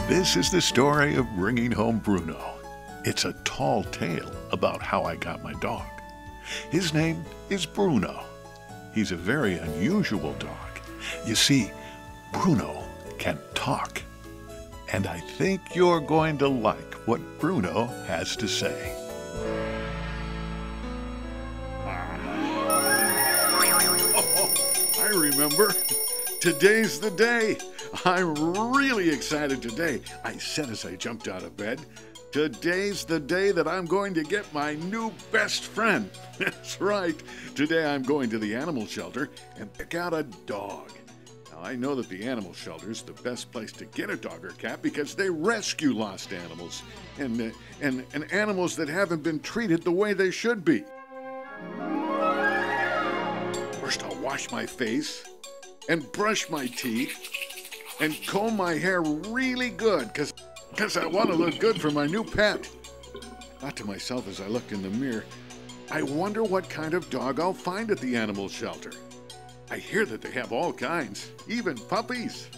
This is the story of bringing home Bruno. It's a tall tale about how I got my dog. His name is Bruno. He's a very unusual dog. You see, Bruno can talk. And I think you're going to like what Bruno has to say. I remember. Today's the day. I'm really excited today, I said as I jumped out of bed. Today's the day that I'm going to get my new best friend. That's right. Today I'm going to the animal shelter and pick out a dog. Now, I know that the animal shelter is the best place to get a dog or cat because they rescue lost animals and animals that haven't been treated the way they should be. First, I'll wash my face and brush my teeth and comb my hair really good because I want to look good for my new pet. Thought to myself as I looked in the mirror, I wonder what kind of dog I'll find at the animal shelter. I hear that they have all kinds, even puppies.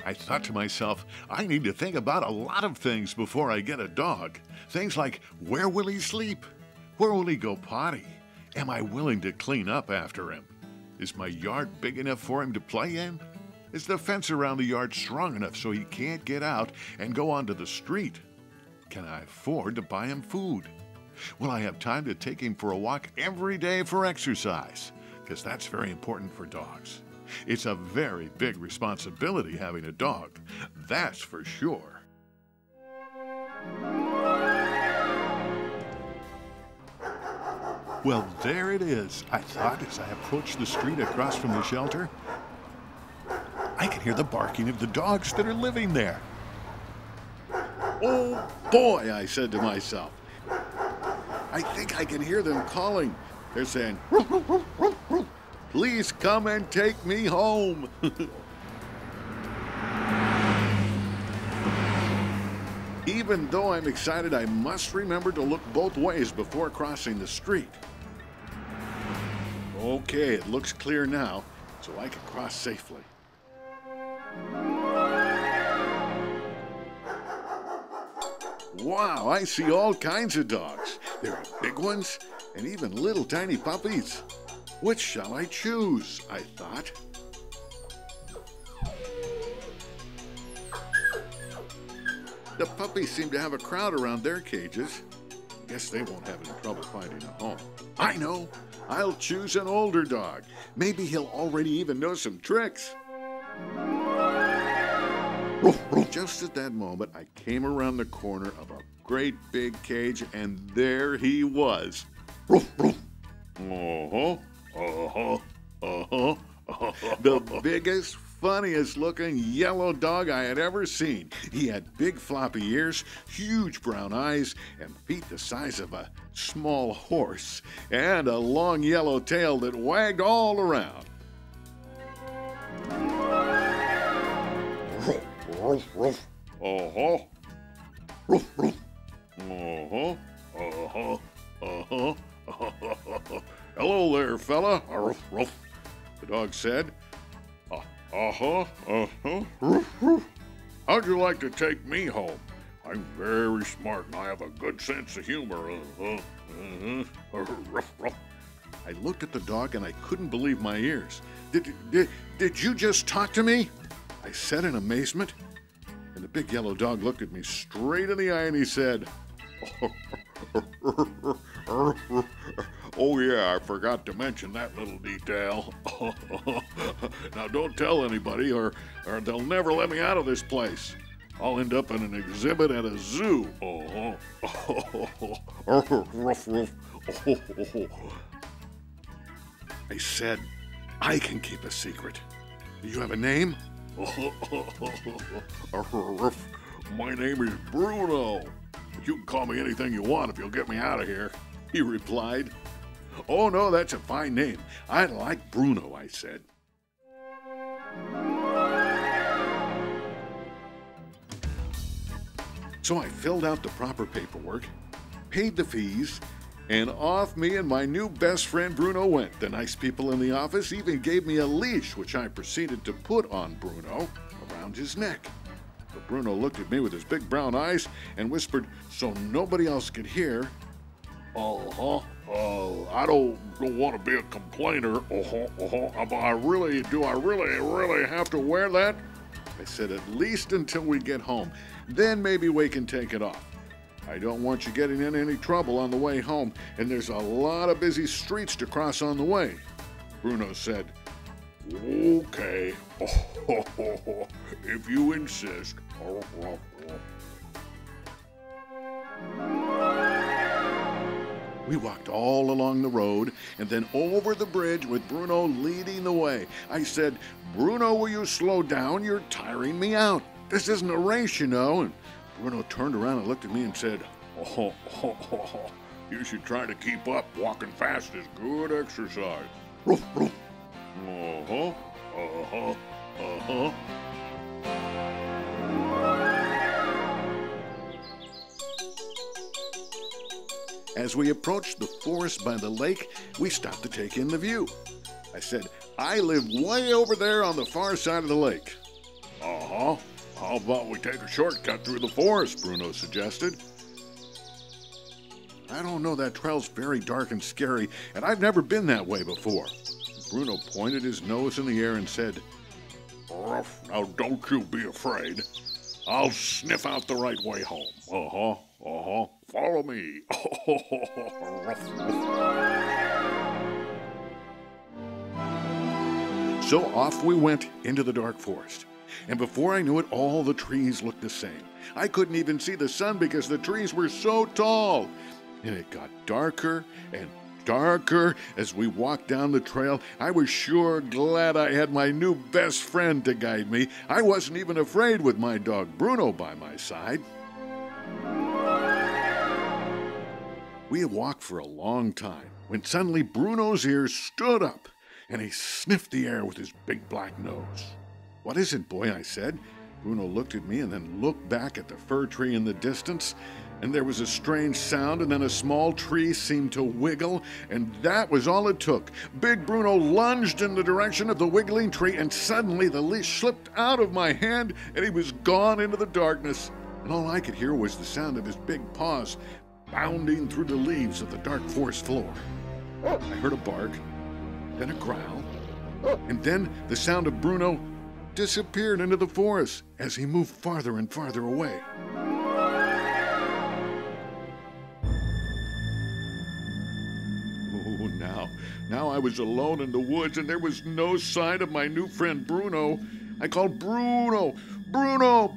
I thought to myself, I need to think about a lot of things before I get a dog. Things like, where will he sleep? Where will he go potty? Am I willing to clean up after him? Is my yard big enough for him to play in? Is the fence around the yard strong enough so he can't get out and go onto the street? Can I afford to buy him food? Will I have time to take him for a walk every day for exercise? Because that's very important for dogs. It's a very big responsibility having a dog, that's for sure. Well, there it is, I thought as I approached the street across from the shelter. I can hear the barking of the dogs that are living there. Oh boy, I said to myself. I think I can hear them calling. They're saying, "Roof, roof, roof, roof, roof. Please come and take me home." Even though I'm excited, I must remember to look both ways before crossing the street. Okay, it looks clear now, so I can cross safely. Wow, I see all kinds of dogs. There are big ones and even little tiny puppies. Which shall I choose? I thought. The puppies seem to have a crowd around their cages. Guess they won't have any trouble finding a home. I know. I'll choose an older dog. Maybe he'll already even know some tricks. Just at that moment, I came around the corner of a great big cage, and there he was. The biggest, funniest looking yellow dog I had ever seen. He had big floppy ears, huge brown eyes, and feet the size of a small horse, and a long yellow tail that wagged all around. Hello there, fella, the dog said. How'd you like to take me home? I'm very smart and I have a good sense of humor. I looked at the dog and I couldn't believe my ears. Did you just talk to me? I said in amazement. And the big yellow dog looked at me straight in the eye and he said, "Oh yeah, I forgot to mention that little detail. Now don't tell anybody or they'll never let me out of this place. I'll end up in an exhibit at a zoo." I said, "I can keep a secret. Do you have a name?" "My name is Bruno. You can call me anything you want if you'll get me out of here," he replied. "Oh no, that's a fine name. I like Bruno," I said. So I filled out the proper paperwork, paid the fees, And off me and my new best friend Bruno went. The nice people in the office even gave me a leash, which I proceeded to put on Bruno around his neck. But Bruno looked at me with his big brown eyes and whispered so nobody else could hear, I don't want to be a complainer. Do I really have to wear that? I said, at least until we get home. Then maybe we can take it off. I don't want you getting in any trouble on the way home, and there's a lot of busy streets to cross on the way. Bruno said, okay, if you insist. We walked all along the road and then over the bridge with Bruno leading the way. I said, Bruno, will you slow down? You're tiring me out. This isn't a race, you know. And Bruno turned around and looked at me and said, you should try to keep up. Walking fast is good exercise. As we approached the forest by the lake, we stopped to take in the view. I said, I live way over there on the far side of the lake. How about we take a shortcut through the forest, Bruno suggested. I don't know, that trail's very dark and scary, and I've never been that way before. Bruno pointed his nose in the air and said, now don't you be afraid. I'll sniff out the right way home. Follow me. So off we went into the dark forest. And before I knew it, all the trees looked the same. I couldn't even see the sun because the trees were so tall. And it got darker and darker as we walked down the trail. I was sure glad I had my new best friend to guide me. I wasn't even afraid with my dog Bruno by my side. We had walked for a long time when suddenly Bruno's ears stood up and he sniffed the air with his big black nose. What is it, boy? I said. Bruno looked at me and then looked back at the fir tree in the distance, and there was a strange sound, and then a small tree seemed to wiggle, and that was all it took. Big Bruno lunged in the direction of the wiggling tree, and suddenly the leash slipped out of my hand, and he was gone into the darkness. And all I could hear was the sound of his big paws bounding through the leaves of the dark forest floor. I heard a bark, then a growl, and then the sound of Bruno disappeared into the forest as he moved farther and farther away. Now I was alone in the woods and there was no sign of my new friend Bruno. I called, Bruno,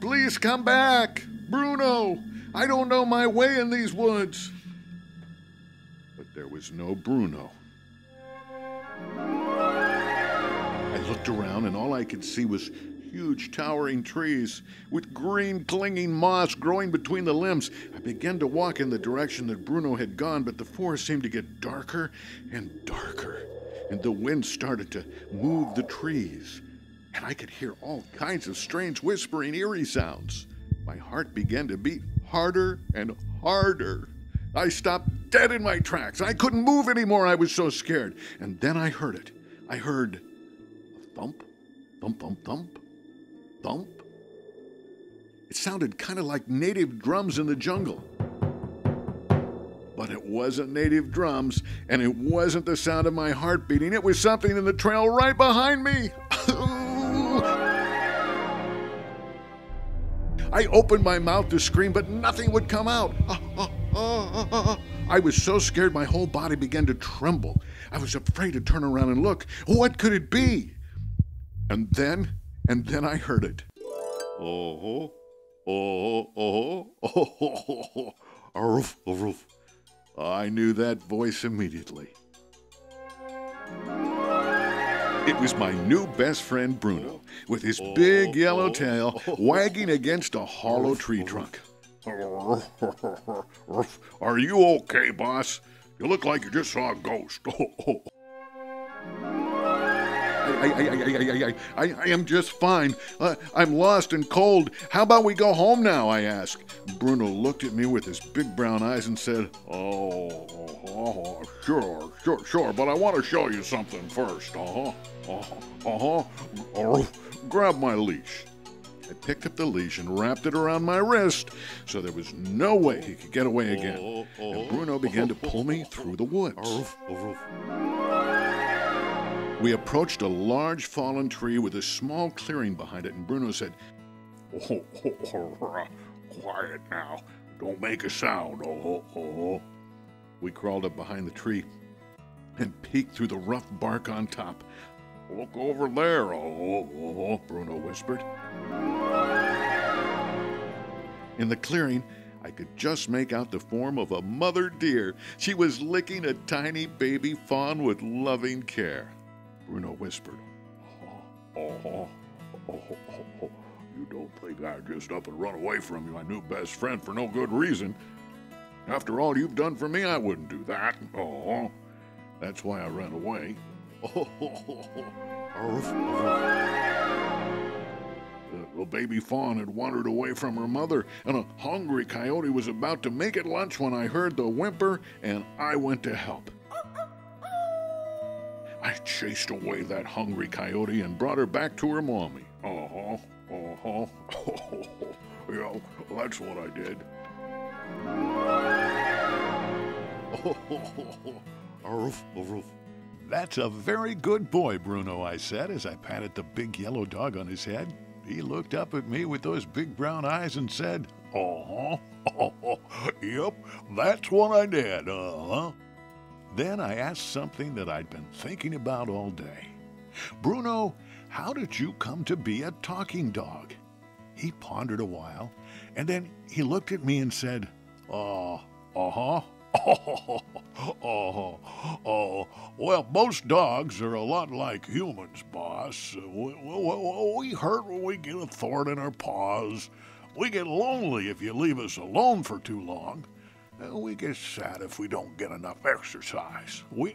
please come back. Bruno, I don't know my way in these woods. But there was no Bruno. I looked around and all I could see was huge towering trees with green clinging moss growing between the limbs. I began to walk in the direction that Bruno had gone, but the forest seemed to get darker and darker, and the wind started to move the trees, and I could hear all kinds of strange whispering, eerie sounds. My heart began to beat harder and harder. I stopped dead in my tracks. I couldn't move anymore. I was so scared. And then I heard it. I heard a thump, thump, thump, thump, thump. It sounded kind of like native drums in the jungle. But it wasn't native drums, and it wasn't the sound of my heart beating. It was something in the trail right behind me. I opened my mouth to scream, but nothing would come out. I was so scared my whole body began to tremble. I was afraid to turn around and look. What could it be? And then I heard it. I knew that voice immediately. It was my new best friend Bruno, with his big yellow tail wagging against a hollow tree trunk. Are you okay, boss? You look like you just saw a ghost. I am just fine. I'm lost and cold. How about we go home now, I asked. Bruno looked at me with his big brown eyes and said, sure, but I want to show you something first. Grab my leash. I picked up the leash and wrapped it around my wrist so there was no way he could get away again. And Bruno began to pull me through the woods. We approached a large fallen tree with a small clearing behind it, and Bruno said, quiet now. Don't make a sound. We crawled up behind the tree and peeked through the rough bark on top. Look over there, Bruno whispered. In the clearing, I could just make out the form of a mother deer. She was licking a tiny baby fawn with loving care. Bruno whispered, you don't think I'd just up and run away from you, my new best friend, for no good reason. After all you've done for me, I wouldn't do that. That's why I ran away. The baby fawn had wandered away from her mother, and a hungry coyote was about to make it lunch when I heard the whimper, and I went to help. I chased away that hungry coyote and brought her back to her mommy. Yeah, that's what I did. That's a very good boy, Bruno, I said as I patted the big yellow dog on his head. He looked up at me with those big brown eyes and said, yep, that's what I did, Then I asked something that I'd been thinking about all day. Bruno, how did you come to be a talking dog? He pondered a while, and then he looked at me and said, well, most dogs are a lot like humans, boss. We hurt when we get a thorn in our paws. We get lonely if you leave us alone for too long. We get sad if we don't get enough exercise. We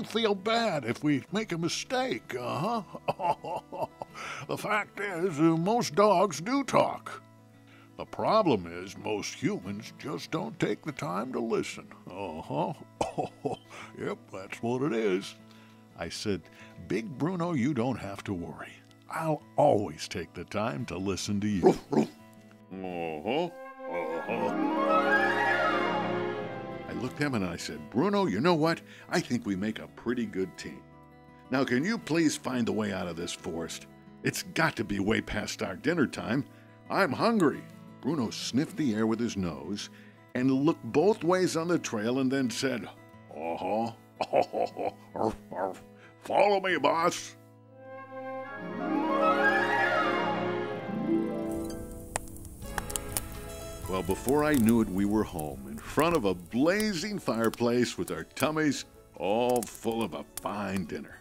feel bad if we make a mistake, The fact is, most dogs do talk. The problem is most humans just don't take the time to listen. Yep, that's what it is. I said, Big Bruno, you don't have to worry. I'll always take the time to listen to you. I looked at him and I said, Bruno, you know what? I think we make a pretty good team. Now, can you please find the way out of this forest? It's got to be way past our dinner time. I'm hungry. Bruno sniffed the air with his nose and looked both ways on the trail and then said, follow me, boss. Well, before I knew it, we were home in front of a blazing fireplace with our tummies all full of a fine dinner.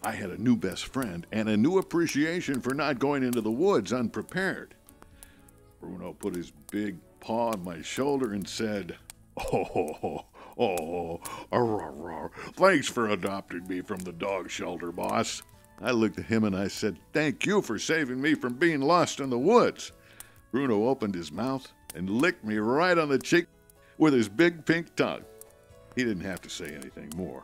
I had a new best friend and a new appreciation for not going into the woods unprepared. Bruno put his big paw on my shoulder and said, thanks for adopting me from the dog shelter, boss. I looked at him and I said, thank you for saving me from being lost in the woods. Bruno opened his mouth and licked me right on the cheek with his big pink tongue. He didn't have to say anything more.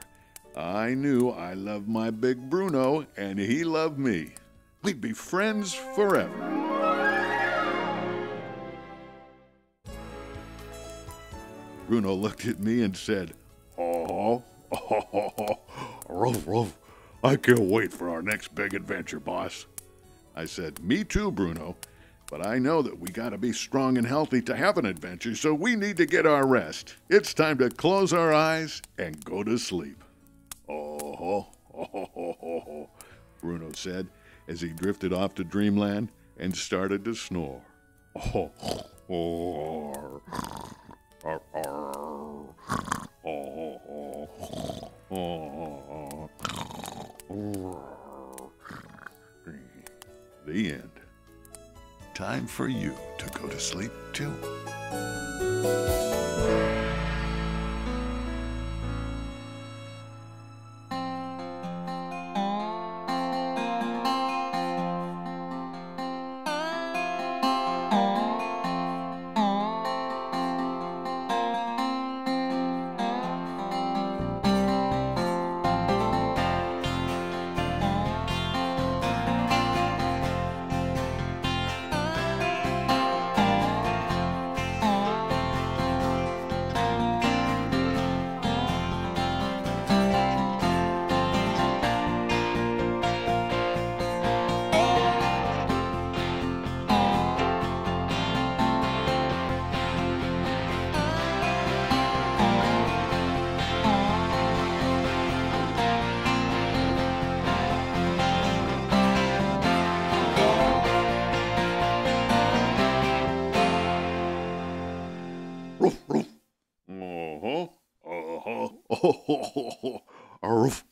I knew I loved my big Bruno, and he loved me. We'd be friends forever. Bruno looked at me and said, Ruff, I can't wait for our next big adventure, boss. I said, me too, Bruno. But I know that we gotta be strong and healthy to have an adventure, so we need to get our rest. It's time to close our eyes and go to sleep. Bruno said as he drifted off to dreamland and started to snore. The end. Time for you to go to sleep too. Arf,